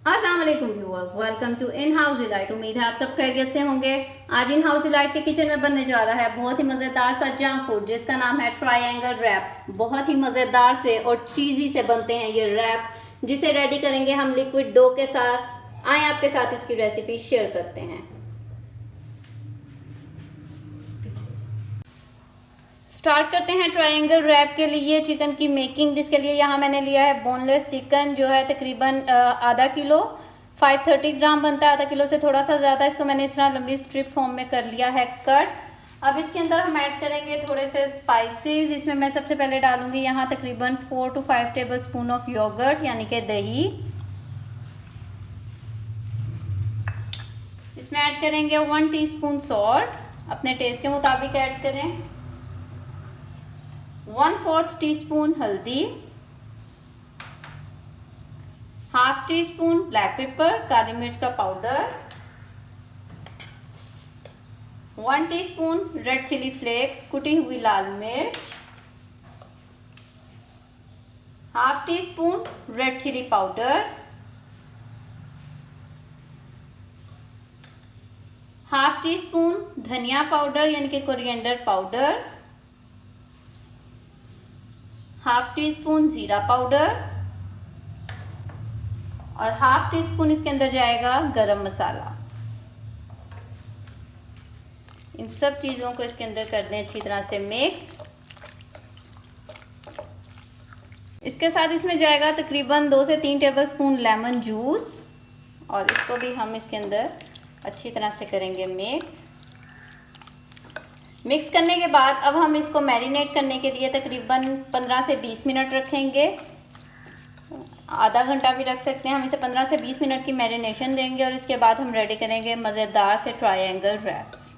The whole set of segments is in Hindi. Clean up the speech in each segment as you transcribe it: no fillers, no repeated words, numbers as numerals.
अस्सलाम वालेकुम viewers, welcome to in house delight. उम्मीद है आप सब खैरियत से होंगे। आज इन हाउस डिलाइट के किचन में बनने जा रहा है बहुत ही मज़ेदार सा जंक फूड जिसका नाम है ट्रायंगल रैप्स। बहुत ही मज़ेदार से और चीज़ी से बनते हैं ये रैप्स, जिसे रेडी करेंगे हम लिक्विड डो के साथ। आए आपके साथ इसकी रेसिपी शेयर करते हैं। स्टार्ट करते हैं ट्रायंगल रैप के लिए चिकन की मेकिंग, जिसके लिए यहाँ मैंने लिया है बोनलेस चिकन, जो है तकरीबन आधा किलो, 530 ग्राम बनता है। आधा किलो से थोड़ा सा ज़्यादा। इसको मैंने इस तरह लंबी स्ट्रिप फॉर्म में कर लिया है कट। अब इसके अंदर हम ऐड करेंगे थोड़े से स्पाइसेस। इसमें मैं सबसे पहले डालूंगी यहाँ तकरीबन 4 to 5 tablespoon of yoghurt, यानी कि दही। इसमें ऐड करेंगे 1 टीस्पून सॉल्ट, अपने टेस्ट के मुताबिक ऐड करें। 1/4 टीस्पून हल्दी, half teaspoon black pepper काली मिर्च का powder, 1 teaspoon red chilli flakes कुटी हुई लाल मिर्च, half teaspoon red chilli powder, half teaspoon धनिया पाउडर यानी कि coriander powder, half teaspoon जीरा पाउडर और हाफ टी स्पून इसके अंदर जाएगा गरम मसाला। इन सब चीज़ों को इसके अंदर कर दें अच्छी तरह से मिक्स। इसके साथ इसमें जाएगा तकरीबन 2 से 3 टेबल स्पून लेमन जूस और इसको भी हम इसके अंदर अच्छी तरह से करेंगे मिक्स। मिक्स करने के बाद अब हम इसको मैरिनेट करने के लिए तकरीबन 15 से 20 मिनट रखेंगे। आधा घंटा भी रख सकते हैं। हम इसे 15 से 20 मिनट की मैरिनेशन देंगे और इसके बाद हम रेडी करेंगे मज़ेदार से ट्रायंगल रैप्स।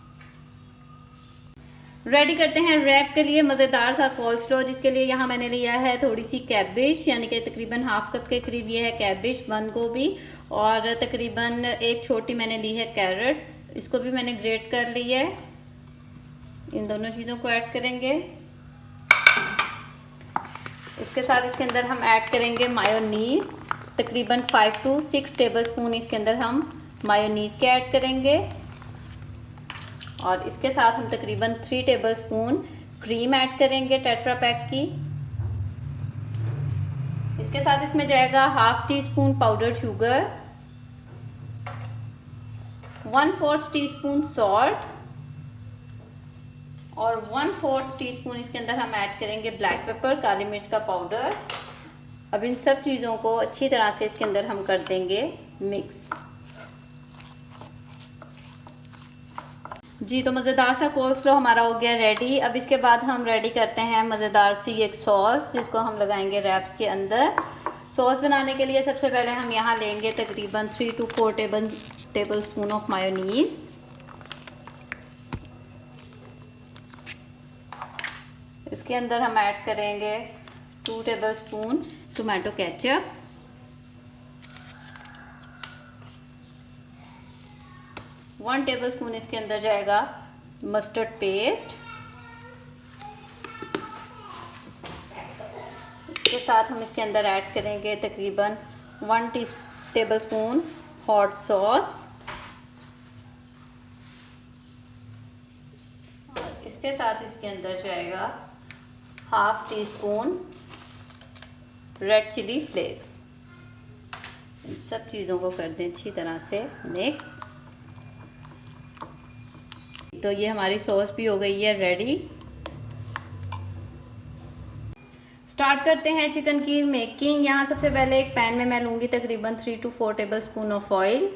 रेडी करते हैं रैप के लिए मज़ेदार सा कोल्स्लो, जिसके लिए यहाँ मैंने लिया है थोड़ी सी कैबिज, यानी कि तकरीबन हाफ कप के करीब ये है कैबिज, बंद गोभी, और तकरीबन एक छोटी मैंने ली है कैरेट। इसको भी मैंने ग्रेट कर ली है। इन दोनों चीज़ों को ऐड करेंगे। इसके साथ इसके अंदर हम ऐड करेंगे मायोनीज़, तकरीबन 5 to 6 टेबल स्पून इसके अंदर हम मायोनीज़ के ऐड करेंगे। और इसके साथ हम तकरीबन 3 टेबल स्पून क्रीम ऐड करेंगे टेट्रा पैक की। इसके साथ इसमें जाएगा half tea spoon powder sugar, 1/4 teaspoon salt और 1/4 टीस्पून इसके अंदर हम ऐड करेंगे ब्लैक पेपर काली मिर्च का पाउडर। अब इन सब चीज़ों को अच्छी तरह से इसके अंदर हम कर देंगे मिक्स। जी, तो मज़ेदार सा कोल्स्लो हमारा हो गया रेडी। अब इसके बाद हम रेडी करते हैं मज़ेदार सी एक सॉस, जिसको हम लगाएंगे रैप्स के अंदर। सॉस बनाने के लिए सबसे पहले हम यहाँ लेंगे तकरीबन 3 to 4 table spoon of mayonnaise. इसके अंदर हम ऐड करेंगे 2 table spoon tomato ketchup, 1 table spoon इसके अंदर जाएगा मस्टर्ड पेस्ट। इसके साथ हम इसके अंदर ऐड करेंगे तकरीबन 1 टेबल स्पून हॉट सॉस। और इसके साथ इसके अंदर जाएगा half teaspoon red chilli flakes. इन सब चीज़ों को कर दें अच्छी तरह से मिक्स। तो ये हमारी सॉस भी हो गई है रेडी। स्टार्ट करते हैं चिकन की मेकिंग। यहाँ सबसे पहले एक पैन में मैं लूँगी तकरीबन 3 to 4 table spoon of oil.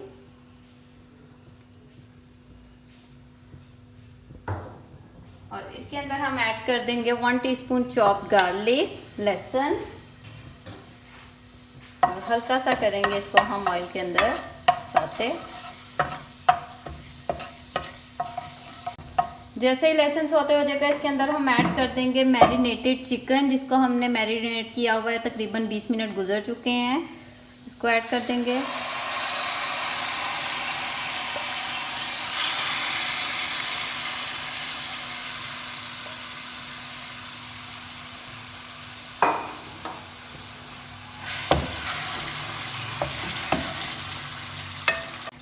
और इसके अंदर हम ऐड कर देंगे 1 टीस्पून चॉप्ड गार्लिक, लहसुन, और हल्का सा करेंगे इसको हम ऑयल के अंदर साथे। जैसे ही लहसुन सौते हो जाएगा, इसके अंदर हम ऐड कर देंगे मैरिनेटेड चिकन, जिसको हमने मैरिनेट किया हुआ है। तकरीबन 20 मिनट गुजर चुके हैं। इसको ऐड कर देंगे।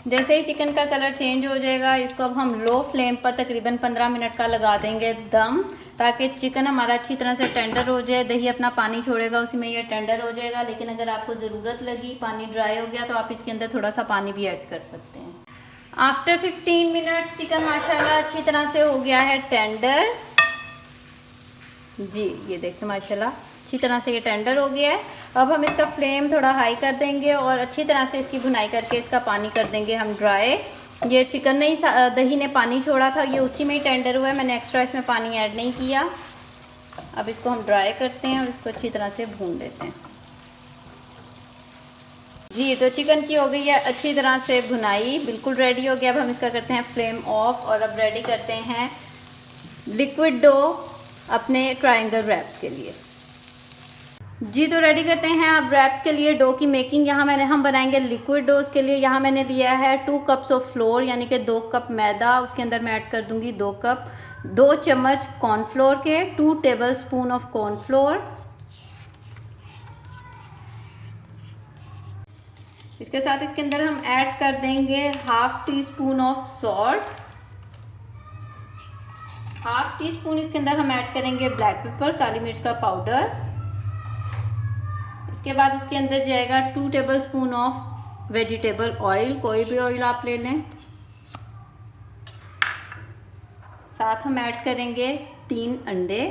जैसे ही चिकन का कलर चेंज हो जाएगा, इसको अब हम लो फ्लेम पर तकरीबन 15 मिनट का लगा देंगे दम, ताकि चिकन हमारा अच्छी तरह से टेंडर हो जाए। दही अपना पानी छोड़ेगा, उसी में ये टेंडर हो जाएगा। लेकिन अगर आपको ज़रूरत लगी, पानी ड्राई हो गया, तो आप इसके अंदर थोड़ा सा पानी भी ऐड कर सकते हैं। आफ्टर 15 मिनट चिकन माशाल्लाह अच्छी तरह से हो गया है टेंडर। जी ये देखिए माशाल्लाह अच्छी तरह से ये टेंडर हो गया है। अब हम इसका फ्लेम थोड़ा हाई कर देंगे और अच्छी तरह से इसकी भुनाई करके इसका पानी कर देंगे हम ड्राई। ये चिकन नहीं, दही ने पानी छोड़ा था, ये उसी में ही टेंडर हुआ है, मैंने एक्स्ट्रा इसमें पानी ऐड नहीं किया। अब इसको हम ड्राई करते हैं और इसको अच्छी तरह से भून लेते हैं। जी तो चिकन की हो गई है अच्छी तरह से भुनाई, बिल्कुल रेडी हो गया। अब हम इसका करते हैं फ्लेम ऑफ और अब रेडी करते हैं लिक्विड डो अपने ट्रायंगल रैप्स के लिए। जी तो रेडी करते हैं अब रैप्स के लिए डो की मेकिंग। यहाँ हम बनाएंगे लिक्विड डोज के लिए। यहाँ मैंने लिया है 2 कप्स ऑफ फ्लोर, यानी कि 2 कप मैदा। उसके अंदर मैं ऐड कर दूंगी 2 चम्मच कॉर्नफ्लोर के, 2 टेबल स्पून ऑफ कॉर्नफ्लोर। इसके साथ इसके अंदर हम ऐड कर देंगे 1/2 टीस्पून ऑफ सॉल्ट। 1/2 टीस्पून इसके अंदर हम ऐड करेंगे ब्लैक पेपर, काली मिर्च का पाउडर। इसके बाद इसके अंदर जाएगा 2 table spoon of vegetable oil, कोई भी ऑयल आप ले लें। साथ हम ऐड करेंगे 3 अंडे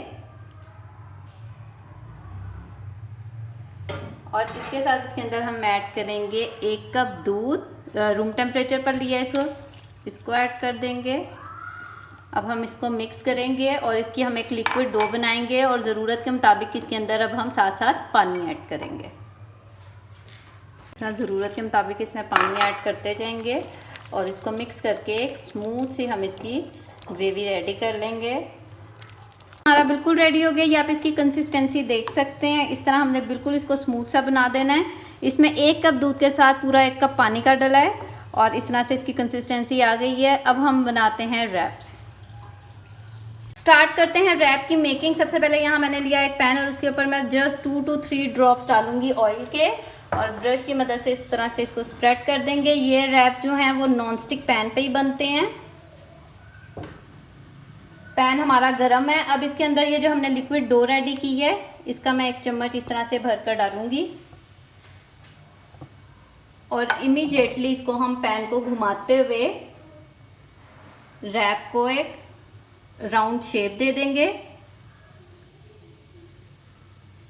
और इसके साथ इसके अंदर हम ऐड करेंगे 1 कप दूध, रूम टेम्परेचर पर लिया है इसको ऐड कर देंगे। अब हम इसको मिक्स करेंगे और इसकी हम एक लिक्विड डो बनाएंगे और ज़रूरत के मुताबिक इसके अंदर अब हम साथ साथ पानी ऐड करेंगे। ज़रूरत के मुताबिक इसमें पानी ऐड करते जाएंगे और इसको मिक्स करके एक स्मूथ सी हम इसकी ग्रेवी रेडी कर लेंगे। हमारा बिल्कुल रेडी हो गया। ये आप इसकी कंसिस्टेंसी देख सकते हैं। इस तरह हमने बिल्कुल इसको स्मूथ सा बना देना है। इसमें 1 कप दूध के साथ पूरा 1 कप पानी का डला है और इस तरह से इसकी कंसिस्टेंसी आ गई है। अब हम बनाते हैं रैप्स। स्टार्ट करते हैं रैप की मेकिंग। सबसे पहले यहाँ मैंने लिया एक पैन और उसके ऊपर मैं जस्ट 2 to 3 ड्रॉप्स डालूंगी ऑयल के और ब्रश की मदद से इस तरह से इसको स्प्रेड कर देंगे। ये रैप्स जो हैं वो नॉन स्टिक पैन पे ही बनते हैं। पैन हमारा गरम है। अब इसके अंदर ये जो हमने लिक्विड डो रेडी की है, इसका मैं 1 चम्मच इस तरह से भर कर डालूंगी और इमीडिएटली इसको हम पैन को घुमाते हुए रैप को एक राउंड शेप दे देंगे।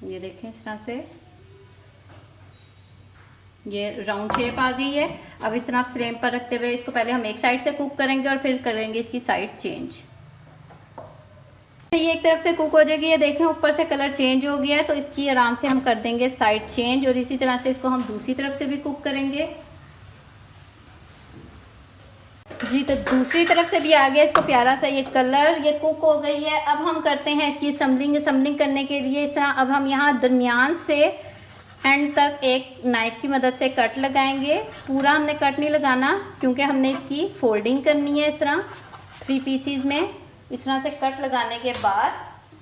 ये देखें इस तरह से ये राउंड शेप आ गई है। अब इस तरह फ्लेम पर रखते हुए इसको पहले हम एक साइड से कुक करेंगे और फिर करेंगे इसकी साइड चेंज। ये एक तरफ से कुक हो जाएगी। ये देखें ऊपर से कलर चेंज हो गया है, तो इसकी आराम से हम कर देंगे साइड चेंज और इसी तरह से इसको हम दूसरी तरफ से भी कुक करेंगे। जी तो दूसरी तरफ से भी आ गया इसको प्यारा सा ये कलर, ये कुक हो गई है। अब हम करते हैं इसकी असम्बलिंग करने के लिए इस तरह अब हम यहाँ दरमियान से एंड तक एक नाइफ की मदद से कट लगाएंगे। पूरा हमने कट नहीं लगाना क्योंकि हमने इसकी फोल्डिंग करनी है इस तरह 3 पीसीज में। इस तरह से कट लगाने के बाद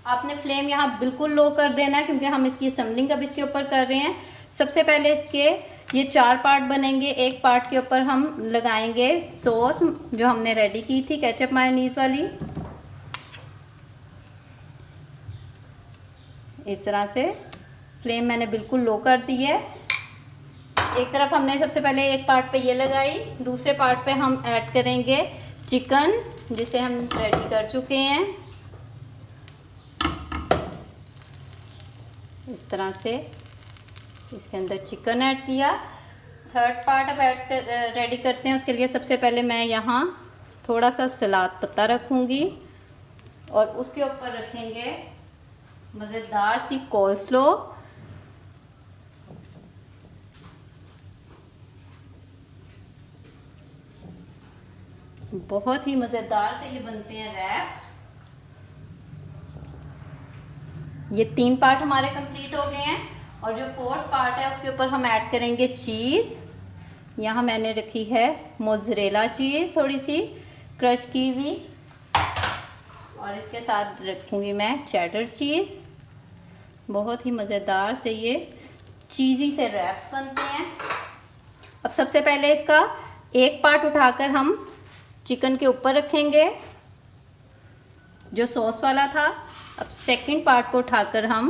आपने फ्लेम यहाँ बिल्कुल लो कर देना है क्योंकि हम इसकी असम्बलिंग अब इसके ऊपर कर रहे हैं। सबसे पहले इसके ये 4 पार्ट बनेंगे। एक पार्ट के ऊपर हम लगाएंगे सॉस जो हमने रेडी की थी केचप मायोनीज वाली। इस तरह से फ्लेम मैंने बिल्कुल लो कर दी है। एक तरफ हमने सबसे पहले एक पार्ट पे ये लगाई, दूसरे पार्ट पे हम ऐड करेंगे चिकन जिसे हम रेडी कर चुके हैं। इस तरह से इसके अंदर चिकन ऐड किया। थर्ड पार्ट अब रेडी करते हैं। उसके लिए सबसे पहले मैं यहाँ थोड़ा सा सलाद पत्ता रखूँगी और उसके ऊपर रखेंगे मज़ेदार सी कोल्स्लो। बहुत ही मज़ेदार से ये बनते हैं रैप्स। ये 3 पार्ट हमारे कंप्लीट हो गए हैं और जो 4th पार्ट है उसके ऊपर हम ऐड करेंगे चीज़। यहाँ मैंने रखी है मोज़रेला चीज़ थोड़ी सी क्रश की हुई और इसके साथ रखूँगी मैं चेडर चीज़। बहुत ही मज़ेदार से ये चीज़ी से रैप्स बनते हैं। अब सबसे पहले इसका एक पार्ट उठाकर हम चिकन के ऊपर रखेंगे जो सॉस वाला था। अब सेकंड पार्ट को उठाकर हम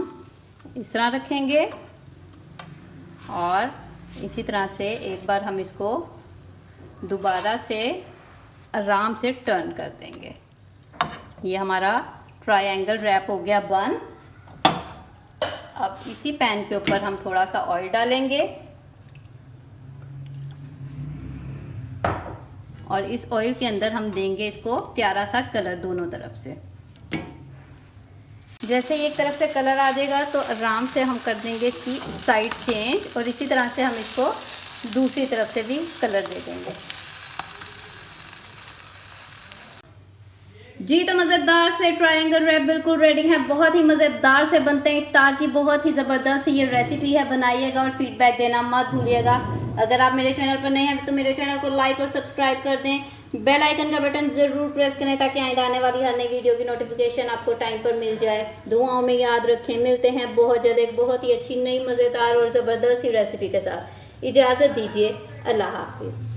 इस तरह रखेंगे और इसी तरह से एक बार हम इसको दोबारा से आराम से टर्न कर देंगे। ये हमारा ट्रायंगल रैप हो गया बन। अब इसी पैन के ऊपर हम थोड़ा सा ऑयल डालेंगे और इस ऑयल के अंदर हम देंगे इसको प्यारा सा कलर दोनों तरफ से। जैसे एक तरफ से कलर आ जाएगा तो आराम से हम कर देंगे इसकी साइड चेंज और इसी तरह से हम इसको दूसरी तरफ से भी कलर दे देंगे। जी तो मज़ेदार से ट्रायंगल रैप बिल्कुल रेडी है। बहुत ही मज़ेदार से बनते हैं इफ्तार की, बहुत ही ज़बरदस्त ये रेसिपी है। बनाइएगा और फीडबैक देना मत भूलिएगा। अगर आप मेरे चैनल पर नए हैं तो मेरे चैनल को लाइक और सब्सक्राइब कर दें। बेल आइकन का बटन ज़रूर प्रेस करें ताकि आइंदा आने वाली हर नई वीडियो की नोटिफिकेशन आपको टाइम पर मिल जाए। दुआओं में याद रखें। मिलते हैं बहुत जल्द एक बहुत ही अच्छी नई मज़ेदार और ज़बरदस्त सी रेसिपी के साथ। इजाज़त दीजिए। अल्लाह हाफिज़।